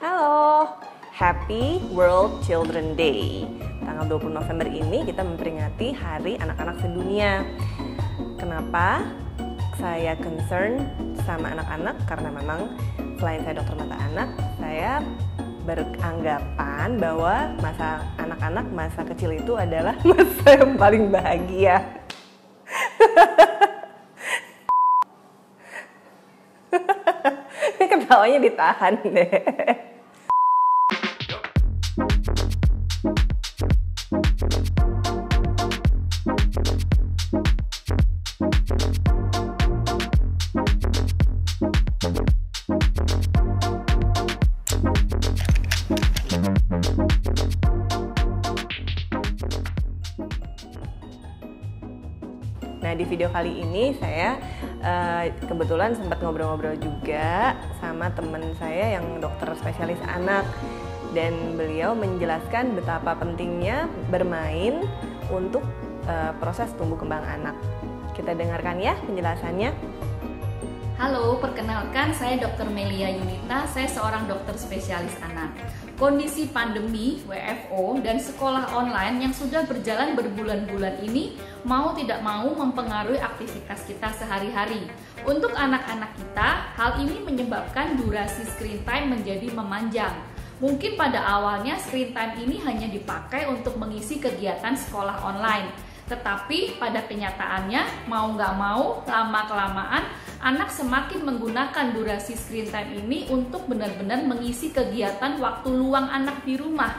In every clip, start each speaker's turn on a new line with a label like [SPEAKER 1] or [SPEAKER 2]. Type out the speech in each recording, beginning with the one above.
[SPEAKER 1] Halo, Happy World Children Day. Tanggal 20 November ini kita memperingati Hari Anak-anak Sedunia. Kenapa saya concern sama anak-anak? Karena memang selain saya dokter mata anak, saya beranggapan bahwa masa anak-anak, masa kecil itu adalah masa yang paling bahagia. Ini ketawanya ditahan deh. Nah, di video kali ini saya kebetulan sempat ngobrol-ngobrol juga sama teman saya yang dokter spesialis anak, dan beliau menjelaskan betapa pentingnya bermain untuk proses tumbuh kembang anak. Kita dengarkan ya penjelasannya.
[SPEAKER 2] Halo, perkenalkan saya Dr. Melia Yunita, saya seorang dokter spesialis anak. Kondisi pandemi, WFO, dan sekolah online yang sudah berjalan berbulan-bulan ini mau tidak mau mempengaruhi aktivitas kita sehari-hari. Untuk anak-anak kita, hal ini menyebabkan durasi screen time menjadi memanjang. Mungkin pada awalnya screen time ini hanya dipakai untuk mengisi kegiatan sekolah online. Tetapi pada kenyataannya, mau nggak mau, lama-kelamaan, anak semakin menggunakan durasi screen time ini untuk benar-benar mengisi kegiatan waktu luang anak di rumah.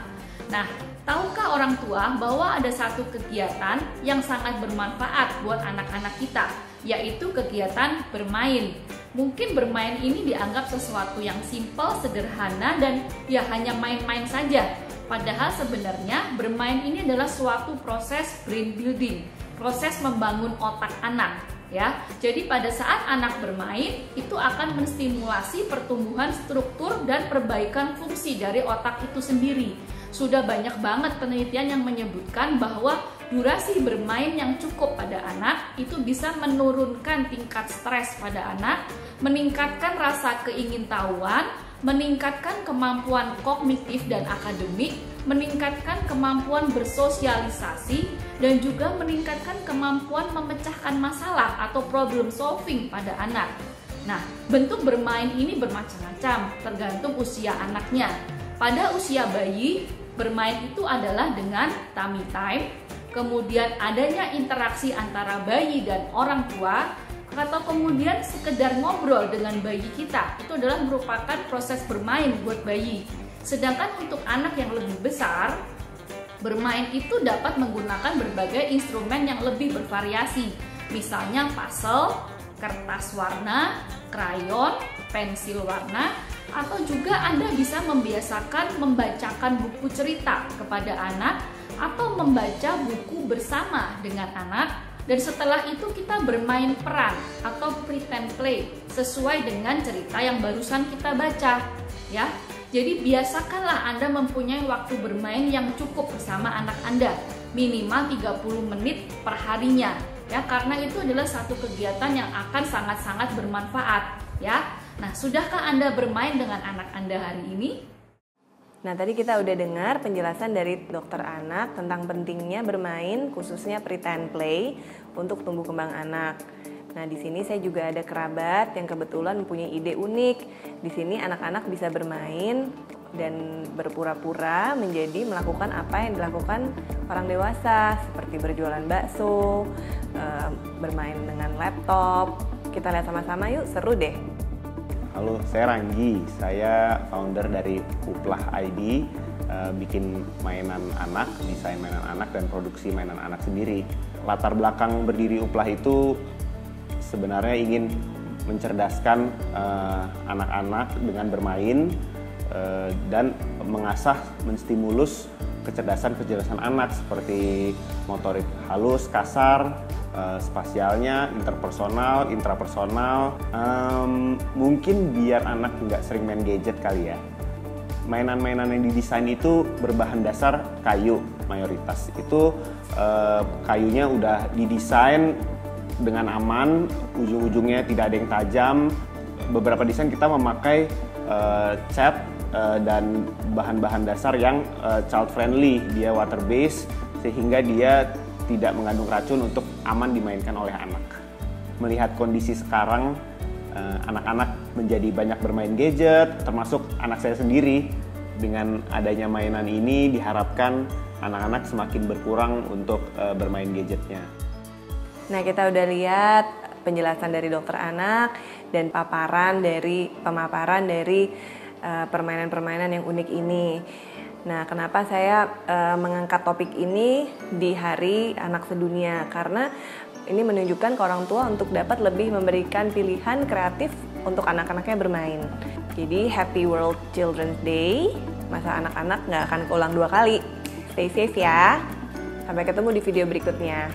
[SPEAKER 2] Nah, tahukah orang tua bahwa ada satu kegiatan yang sangat bermanfaat buat anak-anak kita, yaitu kegiatan bermain. Mungkin bermain ini dianggap sesuatu yang simpel, sederhana, dan ya hanya main-main saja. Padahal sebenarnya bermain ini adalah suatu proses brain building, proses membangun otak anak. Ya, jadi pada saat anak bermain itu akan menstimulasi pertumbuhan struktur dan perbaikan fungsi dari otak itu sendiri. Sudah banyak banget penelitian yang menyebutkan bahwa durasi bermain yang cukup pada anak itu bisa menurunkan tingkat stres pada anak, meningkatkan rasa keingintahuan, meningkatkan kemampuan kognitif dan akademik, meningkatkan kemampuan bersosialisasi, dan juga meningkatkan kemampuan memecahkan masalah atau problem solving pada anak. Nah, bentuk bermain ini bermacam-macam tergantung usia anaknya. Pada usia bayi, bermain itu adalah dengan tummy time, kemudian adanya interaksi antara bayi dan orang tua, atau kemudian sekedar ngobrol dengan bayi kita. Itu adalah merupakan proses bermain buat bayi. Sedangkan untuk anak yang lebih besar, bermain itu dapat menggunakan berbagai instrumen yang lebih bervariasi. Misalnya puzzle, kertas warna, krayon, pensil warna, atau juga Anda bisa membiasakan membacakan buku cerita kepada anak atau membaca buku bersama dengan anak. Dan setelah itu kita bermain peran atau pretend play sesuai dengan cerita yang barusan kita baca, ya. Jadi biasakanlah Anda mempunyai waktu bermain yang cukup bersama anak Anda, minimal 30 menit per harinya, ya, karena itu adalah satu kegiatan yang akan sangat-sangat bermanfaat, ya. Nah, sudahkah Anda bermain dengan anak Anda hari ini?
[SPEAKER 1] Nah, tadi kita udah dengar penjelasan dari dokter anak tentang pentingnya bermain, khususnya pretend play untuk tumbuh kembang anak. Nah, di sini saya juga ada kerabat yang kebetulan mempunyai ide unik. Di sini anak-anak bisa bermain dan berpura-pura menjadi melakukan apa yang dilakukan orang dewasa, seperti berjualan bakso, bermain dengan laptop. Kita lihat sama-sama yuk, seru deh.
[SPEAKER 3] Halo, saya Ranggi, saya founder dari Uplah ID, bikin mainan anak, desain mainan anak, dan produksi mainan anak sendiri. Latar belakang berdiri Uplah itu sebenarnya ingin mencerdaskan anak-anak dengan bermain dan mengasah, menstimulus kecerdasan anak seperti motorik halus, kasar, spasialnya, interpersonal, intrapersonal. Mungkin biar anak nggak sering main gadget kali ya. Mainan-mainan yang didesain itu berbahan dasar kayu mayoritas. Itu kayunya udah didesain dengan aman, ujung-ujungnya tidak ada yang tajam. Beberapa desain kita memakai cat dan bahan-bahan dasar yang child friendly, dia water based sehingga dia tidak mengandung racun untuk aman dimainkan oleh anak. Melihat kondisi sekarang, anak-anak menjadi banyak bermain gadget, termasuk anak saya sendiri. Dengan adanya mainan ini diharapkan anak-anak semakin berkurang untuk bermain gadgetnya.
[SPEAKER 1] Nah, kita udah lihat penjelasan dari dokter anak dan pemaparan dari permainan-permainan yang unik ini. Nah, kenapa saya mengangkat topik ini di Hari Anak Sedunia? Karena ini menunjukkan ke orang tua untuk dapat lebih memberikan pilihan kreatif untuk anak-anaknya bermain. Jadi, Happy World Children's Day, masa anak-anak nggak akan keulang 2 kali. Stay safe ya. Sampai ketemu di video berikutnya.